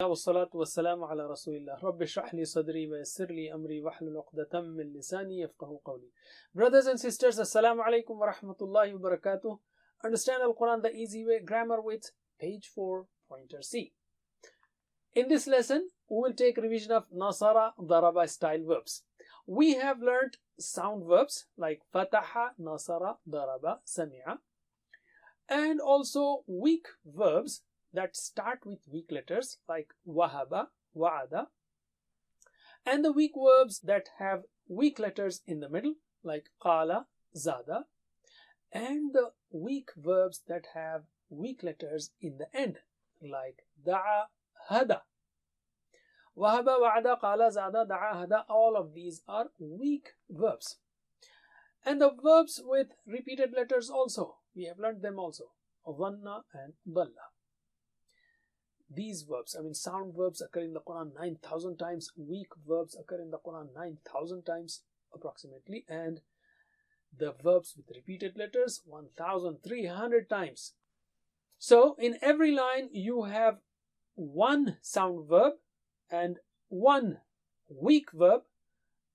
wassalatu wassalamu ala rasulillah. Rabbi shrah li sadri wa yassir li amri wahlul uqdatam min lisani yafqahu qawli. Brothers and sisters, assalamu alaikum wa rahmatullahi wa barakatuh. Understand Al-Quran the easy way, grammar with page 4, pointer C. In this lesson, we will take revision of Nasara, Daraba style verbs. We have learned sound verbs like Fataha, Nasara, Daraba, Sami'a, and also weak verbs that start with weak letters like Wahaba, Wa'ada, and the weak verbs that have weak letters in the middle like Qala, Zada, and the weak verbs that have weak letters in the end like Da'a, Hada. Wahaba, Wa'ada, Qala, Zada, Da'a, Hada, all of these are weak verbs. And the verbs with repeated letters also, we have learned them also, Dhanna and Dalla. These verbs, sound verbs occur in the Quran 9,000 times, weak verbs occur in the Quran 9,000 times approximately, and the verbs with repeated letters 1,300 times. So in every line you have one sound verb and one weak verb,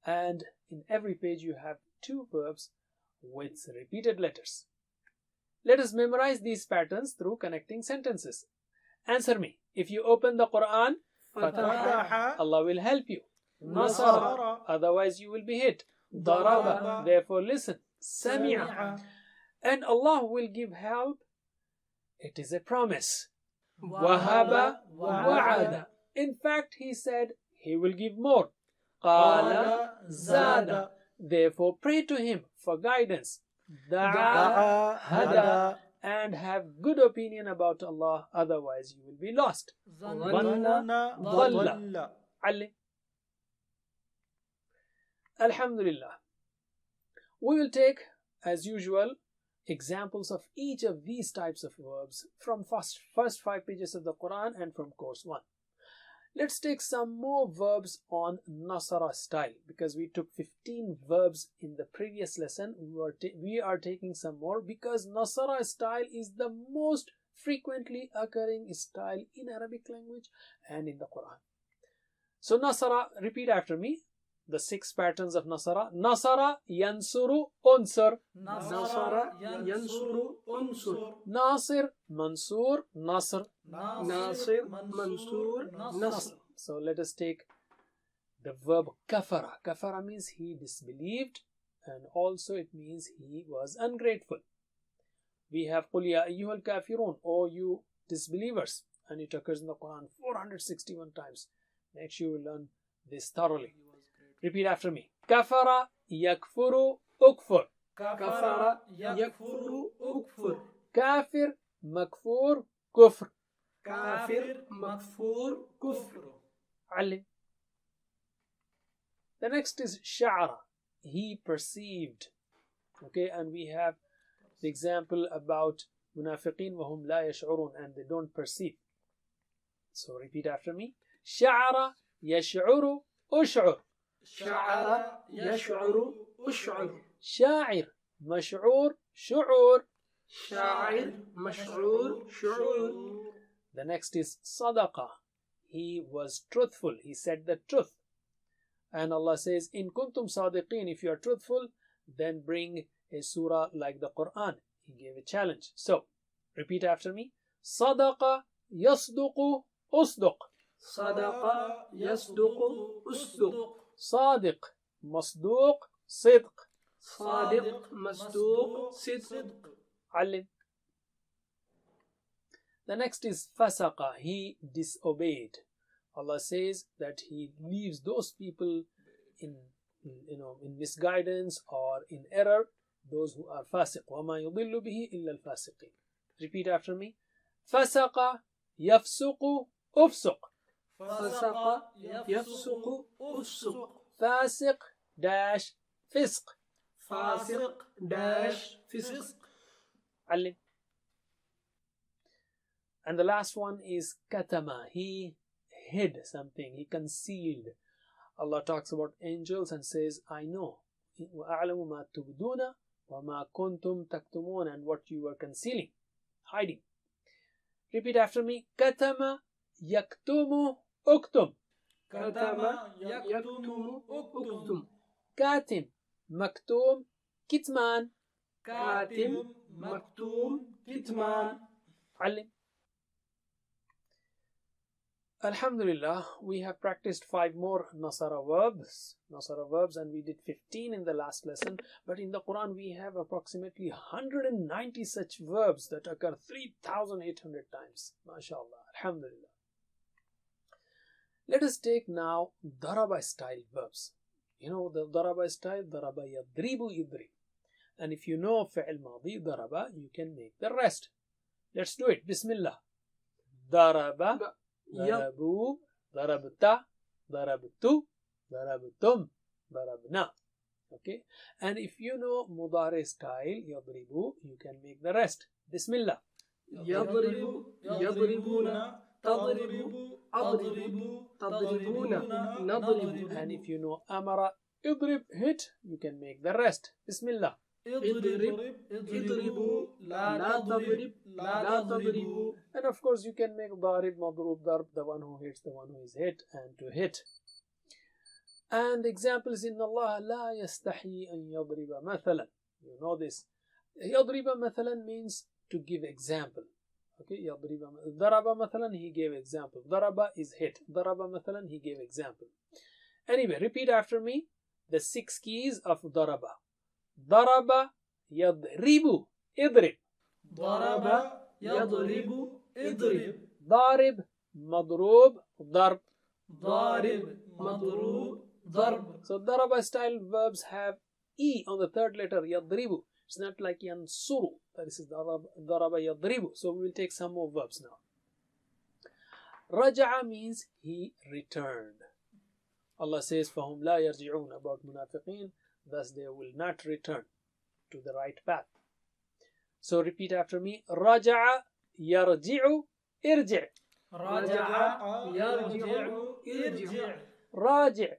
and in every page you have two verbs with repeated letters. Let us memorize these patterns through connecting sentences. Answer me. If you open the Quran, Fataha, Allah will help you. Nasara, otherwise you will be hit. Daraba, therefore listen. Sami'a, and Allah will give help. It is a promise. Wahaba, Wa'ada, in fact He said He will give more. Qala, Zada, therefore pray to Him for guidance. Da'a, Hada, and have good opinion about Allah, otherwise you will be lost. Dhanna, Dalla. Ali. Alhamdulillah. We will take, as usual, examples of each of these types of verbs from first 5 pages of the Quran and from course 1. Let's take some more verbs on Nasara style, because we took 15 verbs in the previous lesson. We are taking some more because Nasara style is the most frequently occurring style in Arabic language and in the Quran. So Nasara, repeat after me. The 6 patterns of Nasara. Nasara, Yansuru, Unsur. Nasara, Yansuru, Unsur. Nasir, Mansur, Nasr. Nasir, Mansur, Nasr. So let us take the verb kafara. Kafara means he disbelieved, and also it means he was ungrateful. We have Qul ya ayyuhal kafirun, O you disbelievers, and it occurs in the Quran 461 times. Next you will learn this thoroughly. Repeat after me. Kafara, yakfuru, ukfur. Kafara, yakfuru, ukfur. Kafir, makfur, kufr. Kafir, makfur, kufr. Ali. The next is sha'ara. He perceived. Okay, and we have the example about munafiqeen wahum la yash'urun, and they don't perceive. So repeat after me. Sha'ara, yash'uru, ush'ur. شعر يشعر أشعر. شاعر مشعور شعور. شاعر مشعور شعور. The next is صدقة. He was truthful. He said the truth. And Allah says, إن كنتم صادقين, if you are truthful, then bring a surah like the Quran. He gave a challenge. So, repeat after me. صدق يصدق أصدق. صدق يصدق أصدق. صادق مصدوق صدق. صادق مصدوق صدق. علم. The next is fasaqa. He disobeyed. Allah says that He leaves those people in misguidance or in error, those who are fasiq. وَمَا يُضِلُّ بِهِ إِلَّا الْفَاسِقِينَ. Repeat after me. fasaqa يفسق أفسق. فسق يفسق أفسق. فاسق dash fisq. فاسق dash fisq. علم. And the last one is katama. He hid something. He concealed. Allah talks about angels and says, I know. وَأَعْلَمُ مَا تُبْدُونَ وَمَا كُنْتُمْ تَكْتُمُونَ, and what you were concealing, hiding. Repeat after me. Katama yaktumu اكتم. كتم يكتم اكتم. كاتم مكتوم كتمان. كاتم مكتوم كتمان. علم. Alhamdulillah, we have practiced 5 more Nasara verbs, and we did 15 in the last lesson. But in the Quran, we have approximately 190 such verbs that occur 3,800 times. MashaAllah, Alhamdulillah. Let us take now Daraba style verbs. You know the Daraba style, Daraba yadribu idrib. And if you know fi'l madi, Daraba, you can make the rest. Let's do it. Bismillah. Daraba. ضربوا ضربت ضربت ضربتم ضربنا. Okay, and if you know mudari style يضربوا, you can make the rest. Bismillah. يضرب يضربون تضرب أضرب تضربون نضرب. And if you know amara اضرب hit, you can make the rest. Bismillah. اضرب اضربوا لا تضرب لا تضربوا. And of course you can make ضارب مضروب ضرب, the one who hits, the one who is hit, and to hit. And examples in Allah لا يستحي أن يضرب مثلا. You know this. يضرب مثلا means to give example. Okay, يضرب ضرب مثلا, he gave example. ضرب is hit. ضرب مثلا, he gave example. Anyway, repeat after me the 6 keys of ضرب. ضرب يضرب اضرب. ضرب يضرب اضرب. ضارب مضروب ضرب. ضارب مضروب ضرب. So ضرب style verbs have E on the third letter, يضرب. It's not like ينصر. This is ضرب يضرب. So we will take some more verbs now. رجع means he returned. Allah says فهم لا يرجعون about munafiqeen, thus they will not return to the right path. So repeat after me. رجع يرجع ارجع. رجع يرجع ارجع. راجع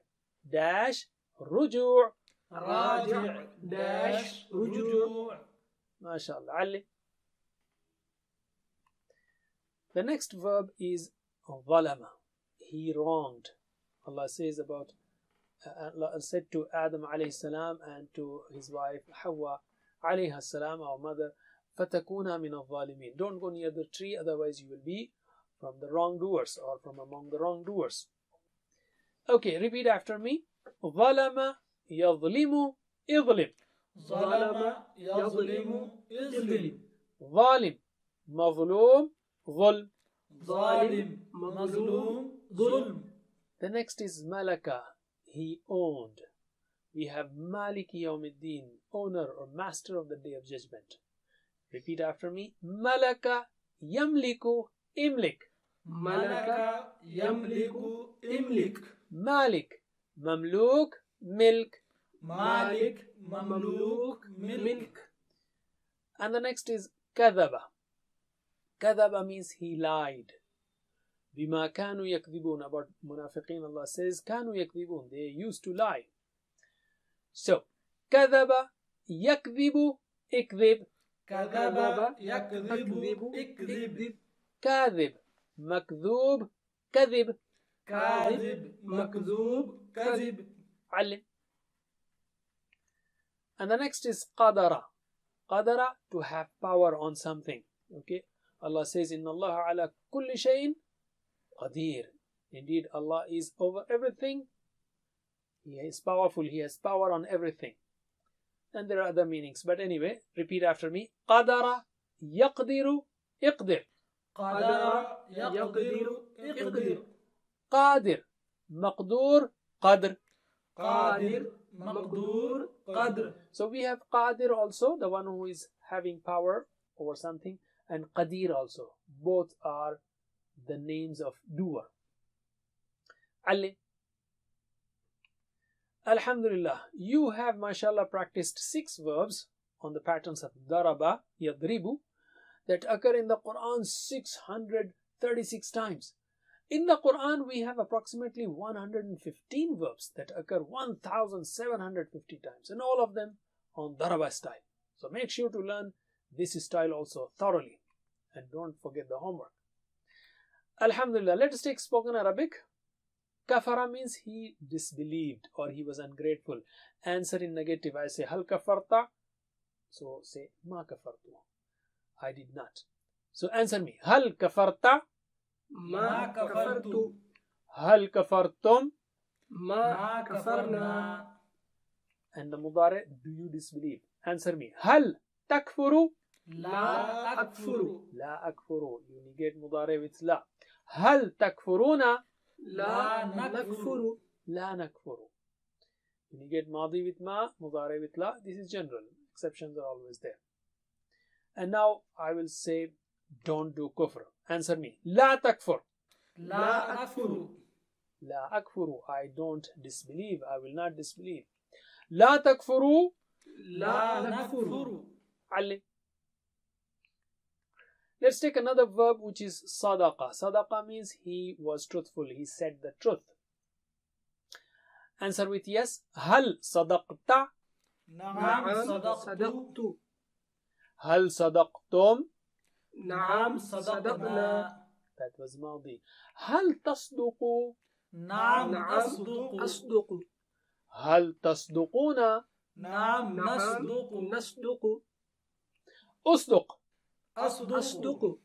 dash رجوع. راجع داش رجوع. ما شاء الله. علم. The next verb is ظلم. He wronged. Allah says about Allah said to Adam alayhi salam and to his wife Hawa alayha salam, our mother, فَتَكُونَا مِنَ الظَّالِمِينَ. Don't go near the tree, otherwise you will be from the wrongdoers or from among the wrongdoers. Okay, repeat after me. ظَلَمَ يَظْلِمُ اظْلِم. ظلم يظلم اظلم. ظالم مظلوم ظلم. ظالم مظلوم ظلم. The next is malaka. He owned. We have Maliki Yawmiddin, owner or master of the day of judgment. Repeat after me. Malaka yamliku imlik. ملك يملك املك. Malik mamluk milk. مالك مملوك ملك. And the next is kadhaba. Kadhaba means he lied. Bima kanu yakdhibun, about munafiqeen, Allah says kanu yakdhibun, they used to lie. So kadhaba yakdhibu ikdhib. كذب يكذب اكذب. كاذب مكذوب كذب. كاذب مكذوب كذب. علم. And the next is qadara. Qadara, to have power on something. Okay, Allah says inna Allah ala kulli shayin qadir. Indeed, Allah is over everything. He is powerful. He has power on everything. And there are other meanings, but anyway, repeat after me. قدر يقدر اقدر. قدر يقدر اقدر. قادر مقدور قدر. قادر مقدور قدر. So we have qadir also, the one who is having power over something, and qadir also. Both are the names of doer. Ali. Alhamdulillah, you have mashallah practiced 6 verbs on the patterns of daraba, yadribu, that occur in the Quran 636 times. In the Quran, we have approximately 115 verbs that occur 1,750 times, and all of them on daraba style. So make sure to learn this style also thoroughly, and don't forget the homework. Alhamdulillah, let us take spoken Arabic. Kafara means he disbelieved or he was ungrateful. Answer in negative. I say hal kafarta. So say ma kafartu. I did not. So answer me. Hal kafarta. ما كفرت Hal kafartum. ما كفرنا And the mudare, do you disbelieve? Answer me. Hal takfuru. لا أكفر La akfuru. You negate mudare with la. Hal takfuruna. لا نكفر La nakfuru. You negate madi with ma, mudare with la. This is general. Exceptions are always there. And now I will say, don't do kufr. Answer me. La takfur. لا أكفر La akfuru. I don't disbelieve. I will not disbelieve. La takfuru. لا نكفر علم. Let's take another verb which is sadaqa. Sadaqa means he was truthful. He said the truth. Answer with yes. Hal sadaqta. نعم صدقت Hal sadaqtum. نعم صدقنا That was madi. Hal tasduqu. نعم أصدق Hal tasduquna. نعم نصدق Usduq. أصدق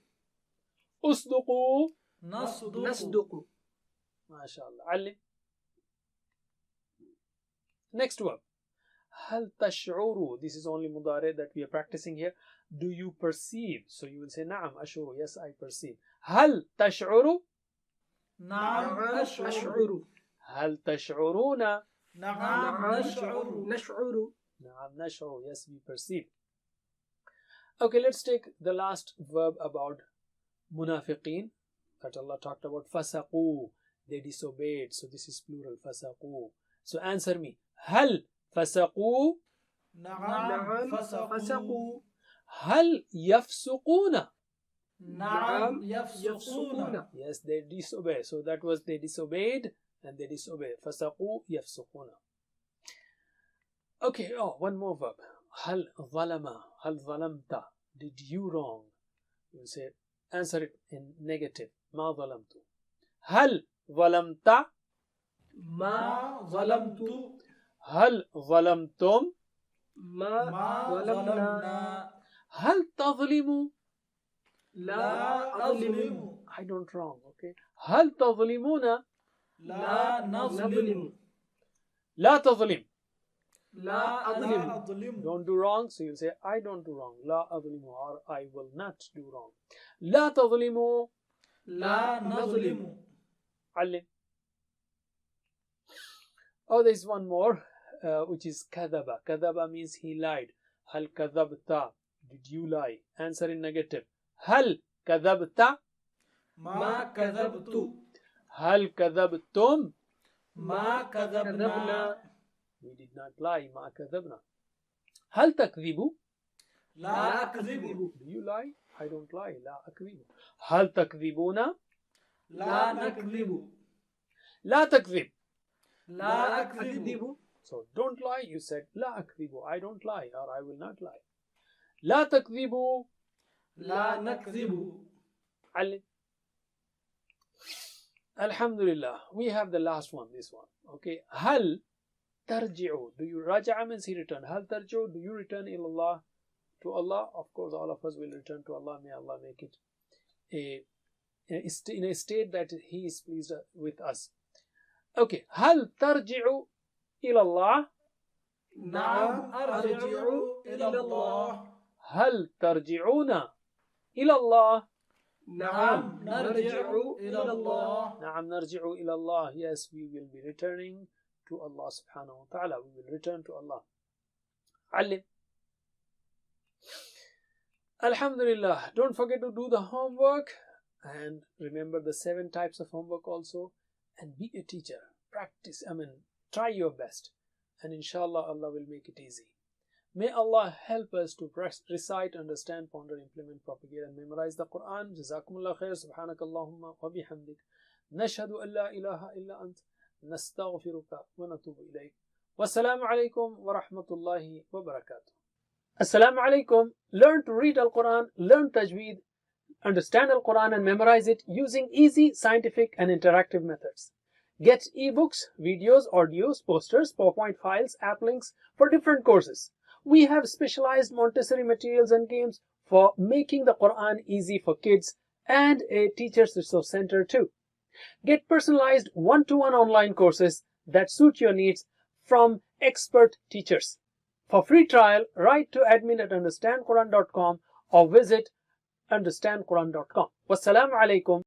Usduqu. نصدق MashaAllah. علم. Next verb. Hal tash'uru. This is only mudare that we are practicing here. Do you perceive? So you will say na'am ash'uru. Yes, I perceive. Hal tash'uru. نعم أشعر هل تشعرون؟ نعم نشعر نعم نشعر. Yes, we perceive. Okay, let's take the last verb about munafiqeen that Allah talked about. Fasaqu. They disobeyed. So this is plural. Fasaqu. So answer me. هل فسقوا؟ نعم فسقوا هل يفسقون؟ نعم يفسقون Yes, they disobey. So that was they disobeyed and they disobey. فسقوا يفسقون. Okay, one more verb. هل ظلم. هل ظلمت. Did you wrong? You say, answer it in negative. ما ظلمت. هل ظلمت. ما ظلمت هل ظلمتم. ما ظلمنا هل تظلموا. لا أظلم I don't wrong. Okay. هل تظلمون. لا نظلم لا تظلم. لا أظلم Don't do wrong. So you'll say, I don't do wrong. لا أظلم, or I will not do wrong. لا تظلموا. لا نظلم علم. Oh, there's one more, which is كذب. كذب means he lied. هل كذبت. Did you lie? Answer in negative. هل كذبت. ما كذبت هل كذبتم. ما كذبنا We did not lie. ما كذبنا. هل تكذب. لا أكذب Do you lie? I don't lie. لا أكذب. هل تكذبون. لا نكذب لا تكذب. لا أكذب So don't lie. You said لا أكذب. I don't lie, or I will not lie. لا تكذبوا. لا نكذب علم. Alhamdulillah. We have the last one, this one. Okay. هل ترجعوا. Do you raja'a means he return. هل ترجعوا. Do you return إلى الله, to Allah? Of course, all of us will return to Allah. May Allah make it in a state that He is pleased with us. Okay. هل ترجعوا إلى الله. نعم أرجع إلى الله هل ترجعون إلى الله. نعم نرجع إلى الله نعم نرجع إلى الله. Yes, we will be returning to Allah subhanahu wa ta'ala. We will return to Allah. علم. Alhamdulillah. Don't forget to do the homework and remember the 7 types of homework also, and be a teacher. Practice. Try your best, and inshallah Allah will make it easy. May Allah help us to recite, understand, ponder, implement, propagate, and memorize the Quran. Jazakumullah khair. Subhanakallahumma wa bihamdik. Nashhadu an la ilaha illa ant. Nastaghfiruka wa natubu ilayk. Wassalamu alaikum wa rahmatullahi wa barakatuh. Assalamu alaikum. Learn to read Al-Quran, learn Tajweed, understand Al-Quran and memorize it using easy, scientific and interactive methods. Get ebooks, videos, audios, posters, PowerPoint files, app links for different courses. We have specialized Montessori materials and games for making the Quran easy for kids, and a teacher's resource center too. Get personalized one-to-one online courses that suit your needs from expert teachers. For free trial, write to admin@understandquran.com or visit understandquran.com. Wassalamu alaikum.